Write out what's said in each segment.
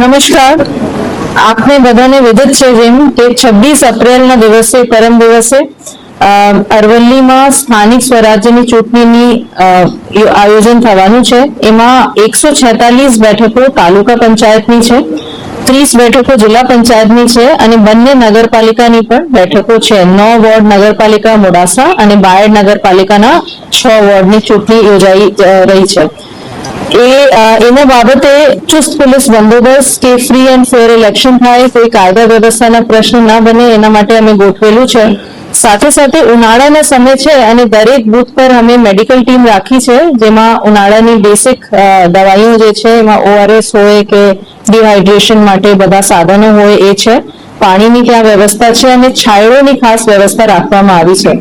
નમસ્કાર. આપને બધાને વિદિત છે જેમ કે 26 એપ્રિલના દિવસે પરમ દિવસે અરવલ્લીમાં સ્થાનિક સ્વરાજ્યની ચૂંટણીની આયોજન થવાનું છે. એમાં 146 બેઠકો તાલુકા પંચાયતની છે, 30 બેઠકો જિલ્લા પંચાયતની છે અને બંને નગરપાલિકાની પણ બેઠકો છે. 9 વોર્ડ નગરપાલિકા મોડાસા અને બાયડ નગરપાલિકાના 6 વોર્ડની ચૂંટણી યોજાઈ રહી છે. એના બાબતે ચુસ્ત પોલીસ બંદોબસ્ત કે ફ્રી એન્ડ ફેર ઇલેક્શન થાય, કોઈ કાયદા વ્યવસ્થાના પ્રશ્ન ના બને એના માટે અમે ગોઠવેલું છે. સાથે સાથે ઉનાળાના સમય છે અને દરેક બૂથ પર અમે મેડિકલ ટીમ રાખી છે, જેમાં ઉનાળાની બેસિક દવાઈઓ જે છે એમાં ORS હોય કે ડિહાઇડ્રેશન માટે બધા સાધનો હોય એ છે. પાણીની ત્યાં વ્યવસ્થા છે અને છાંયડોની ખાસ વ્યવસ્થા રાખવામાં આવી છે.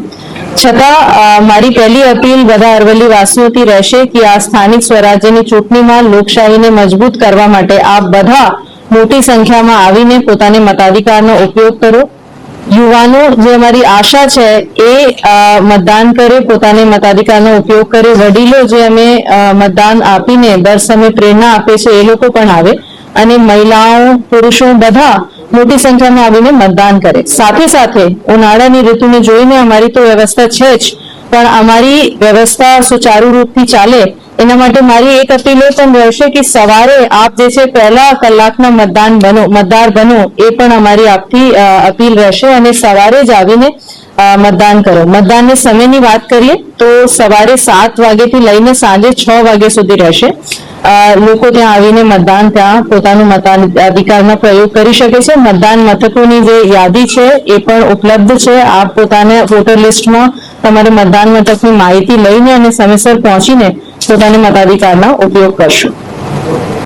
છતાં મારી પહેલી અપીલ બધા અરવલ્લી વાસીઓથી રહેશે કે આ સ્થાનિક સ્વરાજ્યની ચૂંટણીમાં લોકશાહીને મજબૂત કરવા માટે આપ બધા મોટી સંખ્યામાં આવીને પોતાને મતાધિકારનો ઉપયોગ કરો. યુવાનો જે અમારી આશા છે એ મતદાન કરે, પોતાને મતાધિકારનો ઉપયોગ કરે. વડીલો જે અમે મતદાન આપીને દર સમયે પ્રેરણા આપે છે એ લોકો પણ આવે અને મહિલાઓ પુરુષો બધા મોટી સંખ્યામાં આવીને મતદાન કરે. સાથે સાથે ઉનાળાની ઋતુને જોઈને અમારી તો વ્યવસ્થા છે જ, પણ અમારી વ્યવસ્થા સુચારુ રૂપથી ચાલે એના માટે મારી એક અપીલ એ પણ રહેશે કે સવારે આપ જે છે પહેલા કલાકના મતદાર બનો એ પણ અમારી આપથી અપીલ રહેશે અને સવારે જ આવીને મતદાન કરો. મતદાનના સમયની વાત કરીએ તો સવારે 7 વાગ્યાથી લઈને સાંજે 6 વાગ્યા સુધી રહેશે. લોકો ત્યાં આવીને મતદાન ત્યાં પોતાનું મતાધિકારનો પ્રયોગ કરી શકે છે. મતદાન મથકોની જે યાદી છે એ પણ ઉપલબ્ધ છે. આપ પોતાને વોટર લિસ્ટમાં તમારે મતદાન મથકની માહિતી લઈને અને સમયસર પહોંચીને પોતાના મતાધિકારનો ઉપયોગ કરશો.